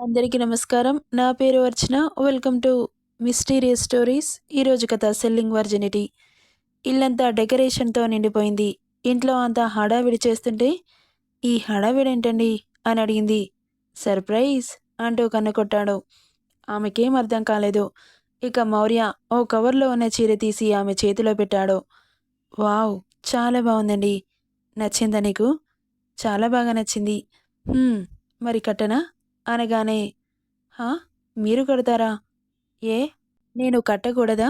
అందరికీ నమస్కారం. నా పేరు Archana. Welcome to mysterious stories. ఈరోజు కథ సెల్లింగ్ వర్జినిటీ. ఇల్లంతా డెకరేషన్‌తో నిండిపోయింది. ఇంట్లో అంతా హడావిడి చేస్తుంటే, "ఈ హడావిడేంటండి?" అని అడిగింది. "సర్ప్రైజ్" అంటూ కన్ను కొట్టాడు. ఆమెకేం అర్థం కాలేదు. ఇక మౌర్య ఓ కవర్‌లో ఉన్న చీర తీసి ఆమె చేతిలో పెట్టాడు. "వావ్! చాలా బావుందండి. నచ్చిందా నీకు?" "చాలా బాగా నచ్చింది." "హ్మ్. మరి కట్టనా?" అనగానే, "హా! మీరు కడతారా? ఏ? నేను కట్టకూడదా?"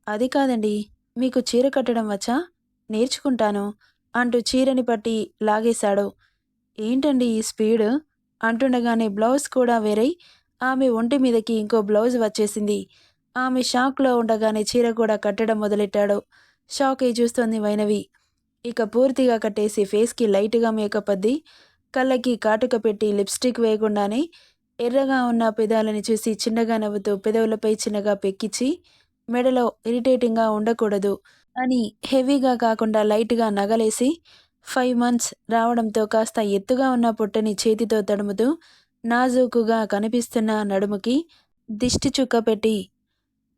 "అది కాదండి. మీకు చీర కట్టడం వచ్చా? నేర్చుకుంటాను" అంటూ చీరని పట్టి లాగేశాడు. "ఏంటండి ఈ స్పీడు?" అంటుండగానే బ్లౌజ్ కూడా వేరై ఆమె ఒంటి మీదకి ఇంకో బ్లౌజ్ వచ్చేసింది. ఆమె షాక్‌లో ఉండగానే చీర కూడా కట్టడం మొదలెట్టాడు. షాక్ అయి చూస్తోంది వైనవి. ఇక పూర్తిగా కట్టేసి ఫేస్‌కి లైట్‌గా మేకప్ అద్ది, కళ్ళకి కాటుక పెట్టి లిప్‌స్టిక్ వేయకుండానే ఎర్రగా ఉన్న పెదాలని చూసి చిన్నగా నవ్వుతూ పెదవులపై చిన్నగా పెక్కించి, మెడలో ఇరిటేటింగ్‌గా ఉండకూడదు అని హెవీగా కాకుండా లైట్‌గా నగలేసి 5 మంత్స్ రావడంతో కాస్త ఎత్తుగా ఉన్న పొట్టని చేతితో తడుముతూ నాజూకుగా కనిపిస్తున్న నడుముకి దిష్టి చుక్క పెట్టి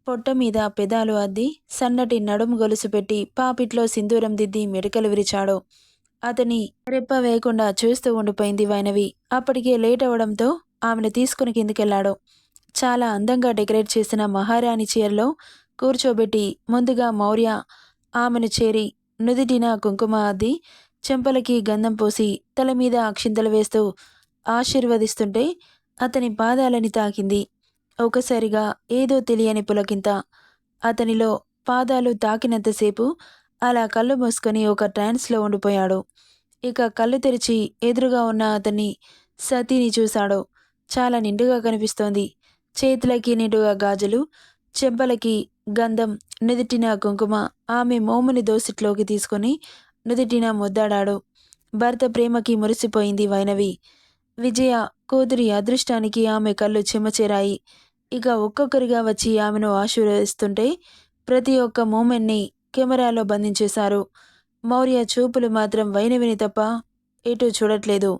పొట్ట మీద పెదాలు అద్ది సన్నటి నడుము గొలుసు పెట్టి పాపిట్లో సింధూరం దిద్ది మెడికలు విరిచాడు. అతని రెప్ప వేయకుండా చూస్తూ ఉండిపోయింది వైనవి. అప్పటికే లేట్ అవడంతో ఆమెను తీసుకుని కిందికెళ్లాడు. చాలా అందంగా డెకరేట్ చేసిన మహారాణి చీరలో కూర్చోబెట్టి ముందుగా మౌర్య ఆమెను చేరి నుదిటిన కుంకుమ అద్ది చెంపలకి గంధం పోసి తల మీద అక్షింతలు వేస్తూ ఆశీర్వదిస్తుంటే అతని పాదాలని తాకింది. ఒకసారిగా ఏదో తెలియని పులకింత. అతనిలో పాదాలు తాకినంతసేపు అలా కళ్ళు మూసుకొని ఒక ట్రాన్స్‌లో ఉండిపోయాడు. ఇక కళ్ళు తెరిచి ఎదురుగా ఉన్న అతన్ని సతీని చూశాడు. చాలా నిండుగా కనిపిస్తోంది. చేతులకి నిండుగా గాజులు, చెంపలకి గంధం, నుదిటిన కుంకుమ. ఆమె మోముని దోసిట్లోకి తీసుకొని నుదిటిన ముద్దాడాడు. భర్త ప్రేమకి మురిసిపోయింది వైనవి. విజయ కూతురి అదృష్టానికి ఆమె కళ్ళు చెమ్మచేరాయి. ఇక ఒక్కొక్కరిగా వచ్చి ఆమెను ఆశీర్వదిస్తుంటే ప్రతి ఒక్క మూమెంట్‌ని కెమెరాలో బంధించేశారు. మౌర్య చూపులు మాత్రం వైనవిని తప్ప ఎటూ చూడట్లేదు.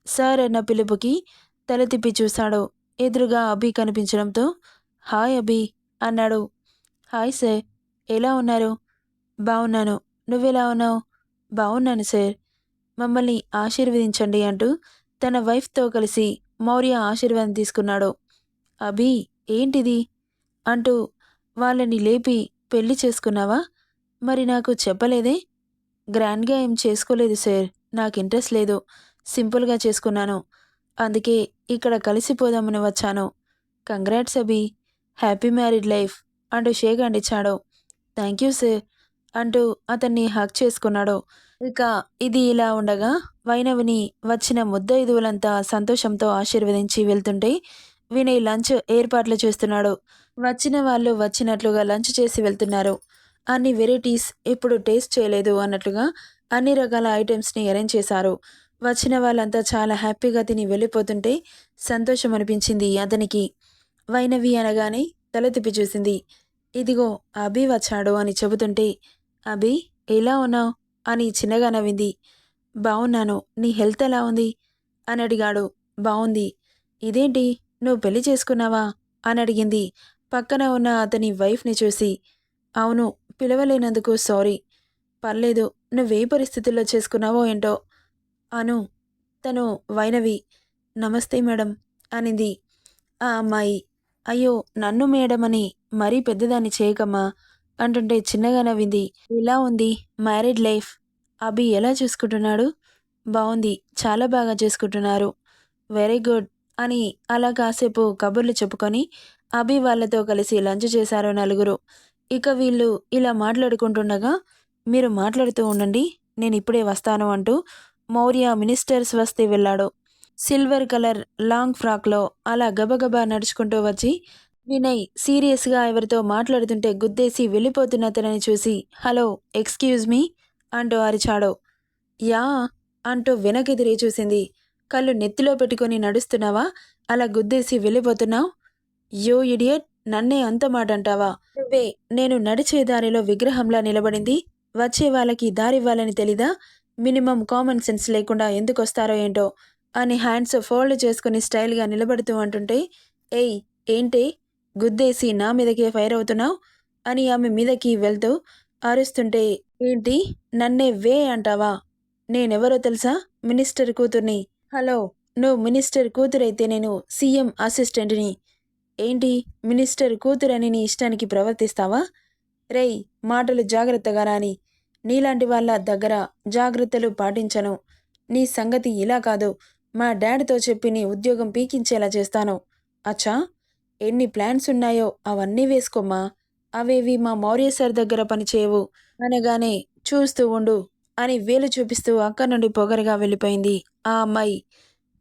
సార్ అన్న పిలుపుకి తల తిప్పి చూశాడు. ఎదురుగా అభి కనిపించడంతో, "హాయ్ అభి" అన్నాడు. "Hi sir. ఎలా ఉన్నారు?" "బావున్నాను. నువ్వెలా ఉన్నావు?" "బావున్నాను సార్. మమ్మల్ని ఆశీర్వదించండి" అంటూ తన వైఫ్‌తో కలిసి మౌర్య ఆశీర్వాదం తీసుకున్నాడు. "అభి ఏంటిది?" అంటూ వాళ్ళని లేపి, "పెళ్లి చేసుకున్నావా? మరి నాకు చెప్పలేదే?" "గ్రాండ్‌గా ఏం చేసుకోలేదు సార్. నాకు ఇంట్రెస్ట్ లేదు. సింపుల్‌గా చేసుకున్నాను. అందుకే ఇక్కడ కలిసిపోదామని వచ్చాను." "కంగ్రాట్స్ అభి. హ్యాపీ మ్యారీడ్ లైఫ్" అంటూ షేక్ హ్యాండ్ ఇచ్చాడు. "థ్యాంక్ యూ సార్" అంటూ అతన్ని హగ్ చేసుకున్నాడు. ఇక ఇది ఇలా ఉండగా వైనవిని వచ్చిన ముత్తైదువులంతా సంతోషంతో ఆశీర్వదించి వెళ్తుంటే వినయ్ లంచ్ ఏర్పాట్లు చేస్తున్నాడు. వచ్చిన వాళ్ళు వచ్చినట్లుగా లంచ్ చేసి వెళ్తున్నారు. అన్ని వెరైటీస్ ఎప్పుడు టేస్ట్ చేయలేదు అన్నట్లుగా అన్ని రకాల ఐటమ్స్‌ని అరేంజ్ చేశారు. వచ్చిన వాళ్ళంతా చాలా హ్యాపీగా తిని వెళ్ళిపోతుంటే సంతోషం అనిపించింది అతనికి. వైనవి అనగానే తల తిప్పి చూసింది. "ఇదిగో అభి వచ్చాడు" అని చెబుతుంటే, "అభి ఎలా ఉన్నావు?" అని చిన్నగా నవ్వింది. "బావున్నాను. నీ హెల్త్ ఎలా ఉంది?" అని అడిగాడు. "బావుంది. ఇదేంటి నువ్వు పెళ్లి చేసుకున్నావా?" అని అడిగింది పక్కన ఉన్న అతని వైఫ్‌ని చూసి. "అవును. పిలవలేనందుకు సారీ." "పర్లేదు. నువ్వే పరిస్థితుల్లో చేసుకున్నావో ఏంటో." అను. తను వైనవి. "నమస్తే మేడం" అనింది ఆ అమ్మాయి. "అయ్యో! నన్ను మేడం అని మరీ పెద్దదాన్ని చేయకమ్మా" అంటుంటే చిన్నగా నవ్వింది. "ఎలా ఉంది మ్యారీడ్ లైఫ్? అభి ఎలా చూసుకుంటున్నాడు?" "బావుంది. చాలా బాగా చూసుకుంటున్నారు." "వెరీ గుడ్" అని అలా కాసేపు కబుర్లు చెప్పుకొని అభి వాళ్ళతో కలిసి లంచ్ చేశారు నలుగురు. ఇక వీళ్ళు ఇలా మాట్లాడుకుంటుండగా, "మీరు మాట్లాడుతూ ఉండండి. నేనిప్పుడే వస్తాను" అంటూ మౌర్య మినిస్టర్స్ వస్తే వెళ్ళాడు. సిల్వర్ కలర్ లాంగ్ ఫ్రాక్‌లో అలా గబగబా నడుచుకుంటూ వచ్చి వినయ్ సీరియస్‌గా ఎవరితో మాట్లాడుతుంటే గుద్దేసి వెళ్ళిపోతున్న అతనిని చూసి, "హలో! ఎక్స్‌క్యూజ్ మీ" అంటూ అరిచాడు. "యాహ్!" అంటూ వెనక్కి తిరిగి చూసింది. "కళ్ళు నెత్తిలో పెట్టుకొని నడుస్తున్నావా? అలా గుద్దేసి వెళ్ళిపోతున్నావు? You idiot! నన్నే అంత మాట అంటావా? నువ్వే నేను నడిచే దారిలో విగ్రహంలా నిలబడింది. వచ్చే వాళ్ళకి దారివ్వాలని తెలీదా? మినిమమ్ కామన్ సెన్స్ లేకుండా ఎందుకొస్తారో ఏంటో" అని హ్యాండ్స్ ఫోల్డ్ చేసుకుని స్టైల్గా నిలబడుతూ అంటుంటే, ఏయ్ ఏంటి గుద్దేసి నా మీదకే ఫైర్ అవుతున్నావు అని ఆమె మీదకి వెళ్తూ అరుస్తుంటే, ఏంటి నన్నే వే అంటావా? నేనెవరో తెలుసా? మినిస్టర్ కూతుర్ని. హలో, నువ్వు మినిస్టర్ కూతురైతే నేను సీఎం అసిస్టెంట్ని. ఏంటి మినిస్టర్ కూతురని నీ ఇష్టానికి ప్రవర్తిస్తావా? రేయ్ మాటలు జాగ్రత్తగా రాని. నీలాంటి వాళ్ళ దగ్గర జాగ్రత్తలు పాటించను. నీ సంగతి ఇలా కాదు, మా డాడ్తో చెప్పి నీ ఉద్యోగం పీకించేలా చేస్తాను. అచ్చా, ఎన్ని ప్లాన్స్ ఉన్నాయో అవన్నీ వేసుకోమ్మా. అవేవి మా మౌర్య సార్ దగ్గర పనిచేయవు అనగానే చూస్తూ ఉండు అని వేలు చూపిస్తూ అక్కడి నుండి పొగరగా వెళ్ళిపోయింది ఆ అమ్మాయి.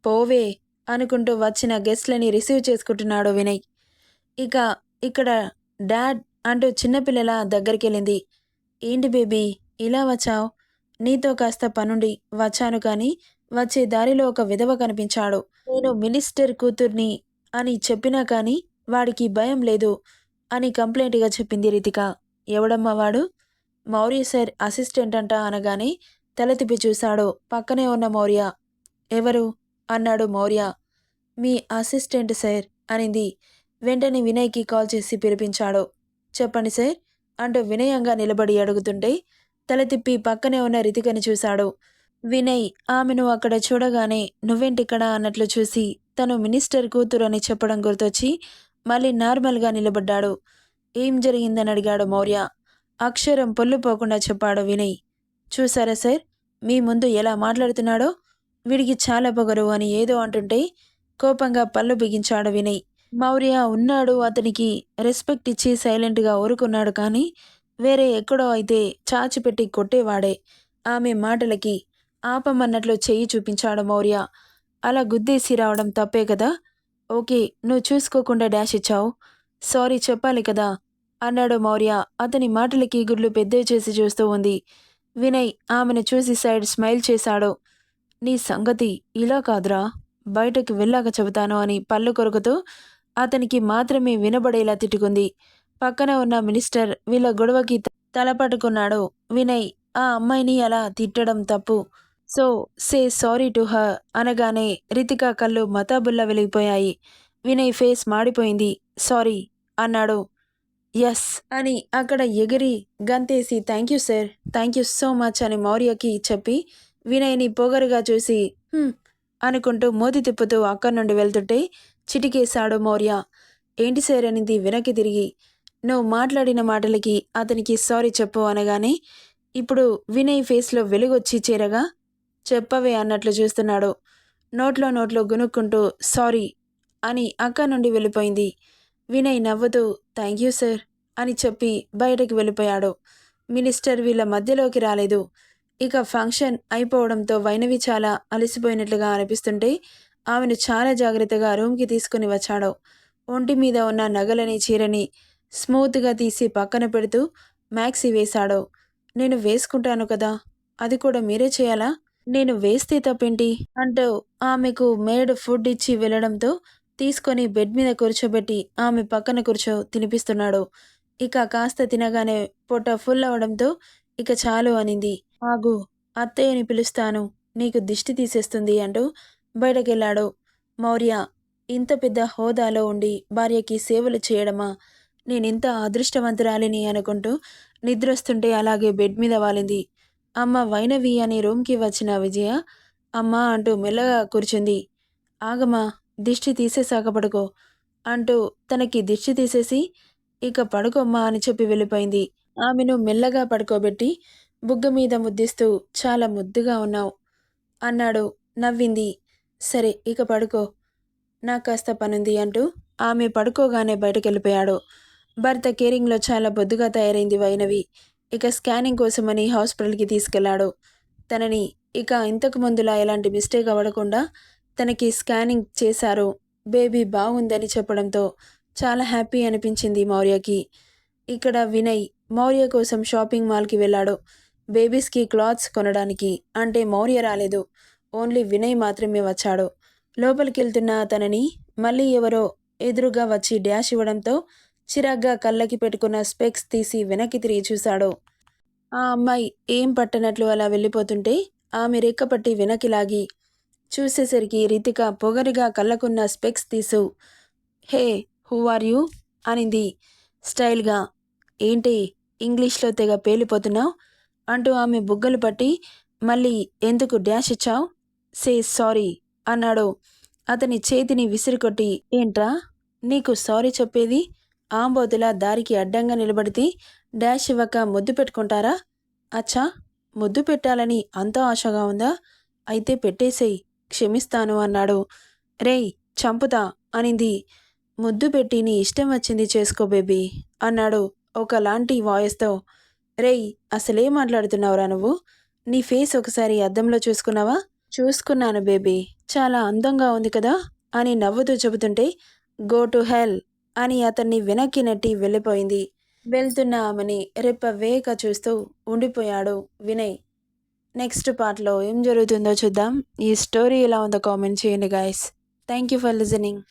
పోవే అనుకుంటూ వచ్చిన గెస్ట్లని రిసీవ్ చేసుకుంటున్నాడు వినయ్. ఇక ఇక్కడ డాడ్ అంటూ చిన్నపిల్లల దగ్గరికెళ్ళింది. ఏంటి బేబీ ఇలా వచ్చావు? నీతో కాస్త పనుండి వచ్చాను కానీ వచ్చే దారిలో ఒక విధవ కనిపించాడు. నేను మినిస్టర్ కూతుర్ని అని చెప్పినా కానీ వాడికి భయం లేదు అని కంప్లైంట్గా చెప్పింది రితిక. ఎవడమ్మా వాడు? మౌర్య సార్ అసిస్టెంట్ అంట అనగానే తల తిప్పి చూశాడు పక్కనే ఉన్న మౌర్య. ఎవరు అన్నాడు మౌర్య. మీ అసిస్టెంట్ సార్ అనింది. వెంటనే వినయ్కి కాల్ చేసి పిలిపించాడు. చెప్పండి సార్ అంటూ వినయంగా నిలబడి అడుగుతుంటే తల తిప్పి పక్కనే ఉన్న రితికని చూశాడు. వినయ్ ఆమెను అక్కడ చూడగానే నువ్వేంటిక్కడ అన్నట్లు చూసి తను మినిస్టర్ కూతురు అని చెప్పడం గుర్తొచ్చి మళ్ళీ నార్మల్గా నిలబడ్డాడు. ఏం జరిగిందని అడిగాడు మౌర్య. అక్షరం పొల్లుపోకుండా చెప్పాడు వినయ్. చూసారా సార్ మీ ముందు ఎలా మాట్లాడుతున్నాడో? వీడికి చాలా పొగరు అని ఏదో అంటుంటే కోపంగా పళ్ళు బిగించాడు వినయ్. మౌర్య ఉన్నాడు అతనికి రెస్పెక్ట్ ఇచ్చి సైలెంట్గా ఊరుకున్నాడు కానీ వేరే ఎక్కడో అయితే చాచిపెట్టి కొట్టేవాడే. ఆమె మాటలకి ఆపమన్నట్లు చెయ్యి చూపించాడు మౌర్య. అలా గుద్దేసి రావడం తప్పే కదా? ఓకే, నువ్వు చూసుకోకుండా డాష్ ఇచ్చావు, సారీ చెప్పాలి కదా అన్నాడు మౌర్య. అతని మాటలకి గుడ్లు పెద్దవి చేసి చూస్తూ ఉంది. వినయ్ ఆమెను చూసి సైడ్ స్మైల్ చేశాడు. నీ సంగతి ఇలా కాదురా, బయటకు వెళ్ళాక చెబుతాను అని పళ్ళు కొరుకుతూ అతనికి మాత్రమే వినబడేలా తిట్టుకుంది. పక్కన ఉన్న మినిస్టర్ వీళ్ళ గొడవకి తలపట్టుకున్నాడు. వినయ్ ఆ అమ్మాయిని అలా తిట్టడం తప్పు, so say sorry to her అనగానే రితిక కళ్ళు మతాబుల్లా వెలిగిపోయాయి. వినయ్ ఫేస్ మాడిపోయింది. సారీ అన్నాడు. ఎస్ అని అక్కడ ఎగిరి గంతేసి thank you sir, thank you so much అని మౌర్యకి చెప్పి వినయ్ని పొగరుగా చూసి అనుకుంటూ మూతి తిప్పుతూ అక్కడి నుండి వెళ్తుంటే చిటికేశాడు మౌర్య. ఏంటి సార్ అనింది వెనక్కి తిరిగి. నువ్వు మాట్లాడిన మాటలకి అతనికి సారీ చెప్పు అనగానే ఇప్పుడు వినయ్ ఫేస్లో వెలుగొచ్చి చేరగా చెప్పవే అన్నట్లు చూస్తున్నాడు. నోట్లో గునుక్కుంటూ సారీ అని అక్కడి నుండి వెళ్ళిపోయింది. వినయ్ నవ్వుతూ థ్యాంక్ యూ సార్ అని చెప్పి బయటకు వెళ్ళిపోయాడు. మినిస్టర్ వీళ్ళ మధ్యలోకి రాలేదు. ఇక ఫంక్షన్ అయిపోవడంతో వైనవి చాలా అలసిపోయినట్లుగా అనిపిస్తుంటే ఆమెను చాలా జాగ్రత్తగా రూమ్కి తీసుకుని వచ్చాడు. ఒంటి మీద ఉన్న నగలని చీరని స్మూత్గా తీసి పక్కన పెడుతూ మ్యాక్సీ వేశాడు. నేను వేసుకుంటాను కదా, అది కూడా మీరే చేయాలా? నేను వేస్తే తప్పేంటి అంటూ ఆమెకు మేడ్ ఫుడ్ ఇచ్చి వెళ్ళడంతో తీసుకొని బెడ్ మీద కూర్చోబెట్టి ఆమె పక్కన తినిపిస్తున్నాడు. ఇక కాస్త తినగానే పొట్ట ఫుల్ అవడంతో ఇక చాలు అనింది. ఆగు, అత్తయ్యని పిలుస్తాను, నీకు దిష్టి తీసేస్తుంది అంటూ బయటకెళ్ళాడు. మౌర్య ఇంత పెద్ద హోదాలో ఉండి భార్యకి సేవలు చేయడమా, నేనింత అదృష్టవంతురాలిని అనుకుంటూ నిద్రొస్తుంటే అలాగే బెడ్ మీద వాలింది. అమ్మ వైనవి అని రూమ్కి వచ్చిన విజయ అమ్మా అంటూ మెల్లగా కూర్చుంది. ఆగమా, దిష్టి తీసేసాక పడుకో అంటూ తనకి దిష్టి తీసేసి ఇక పడుకోమ్మా అని చెప్పి వెళ్ళిపోయింది. ఆమెను మెల్లగా పడుకోబెట్టి బుగ్గ మీద ముద్దిస్తూ చాలా ముద్దుగా ఉన్నావు అన్నాడు. నవ్వింది. సరే ఇక పడుకో, నాకు కాస్త పనుంది అంటూ ఆమె పడుకోగానే బయటకెళ్ళిపోయాడు. భర్త కేరింగ్లో చాలా బొద్దుగా తయారైంది వైనవి. ఇక స్కానింగ్ కోసమని హాస్పిటల్కి తీసుకెళ్లాడు. తనని ఇక ఇంతకు ముందులా ఎలాంటి మిస్టేక్ అవ్వకుండా తనకి స్కానింగ్ చేశారు. బేబీ బాగుందని చెప్పడంతో చాలా హ్యాపీ అనిపించింది మౌర్యకి. ఇక్కడ వినయ్ మౌర్య కోసం షాపింగ్ మాల్కి వెళ్ళాడు. బేబీస్కి క్లాత్స్ కొనడానికి. అంటే మౌర్య రాలేదు, ఓన్లీ వినయ్ మాత్రమే వచ్చాడు. లోపలికి వెళ్తున్న తనని మళ్ళీ ఎవరో ఎదురుగా వచ్చి డ్యాష్ ఇవ్వడంతో చిరాగ్గా కళ్ళకి పెట్టుకున్న స్పెక్స్ తీసి వెనక్కి తిరిగి చూశాడు. ఆ అమ్మాయి ఏం పట్టనట్లు అలా వెళ్ళిపోతుంటే ఆమె రెక్కపట్టి వెనక్కి లాగి చూసేసరికి రితిక పొగరుగా కళ్ళకున్న స్పెక్స్ తీసు హే హూ ఆర్ యూ అనింది స్టైల్గా. ఏంటి ఇంగ్లీష్లో తెగ పేలిపోతున్నావు అంటూ ఆమె బుగ్గలు పట్టి మళ్ళీ ఎందుకు డాష్ ఇచ్చావు సే సారీ అన్నాడు అతని చేతిని విసిరికొట్టి. ఏంట్రా నీకు సారీ చెప్పేది? ఆంబోతులా దారికి అడ్డంగా నిలబడితే డాష్ ఇవ్వక ముద్దు పెట్టుకుంటారా? అచ్చా ముద్దు పెట్టాలని అంత ఆశగా ఉందా? అయితే పెట్టేసేయ్, క్షమిస్తాను అన్నాడు. రేయ్ చంపుతా అనింది. ముద్దు పెట్టి నీ ఇష్టం వచ్చింది చేసుకో బేబీ అన్నాడు ఒకలాంటి వాయిస్తో. రేయ్ అసలేం మాట్లాడుతున్నావురా నువ్వు? నీ ఫేస్ ఒకసారి అద్దంలో చూసుకున్నావా? చూసుకున్నాను బేబీ, చాలా అందంగా ఉంది కదా అని నవ్వుతూ చెబుతుంటే గో టు హెల్ అని అతన్ని వెనక్కి నెట్టి వెళ్ళిపోయింది. వెళ్తున్న ఆమెని రెప్పవేక చూస్తూ ఉండిపోయాడు వినయ్. నెక్స్ట్ పార్ట్లో ఏం జరుగుతుందో చూద్దాం. ఈ స్టోరీ ఎలా ఉందో కామెంట్ చేయండి guys. Thank you for listening.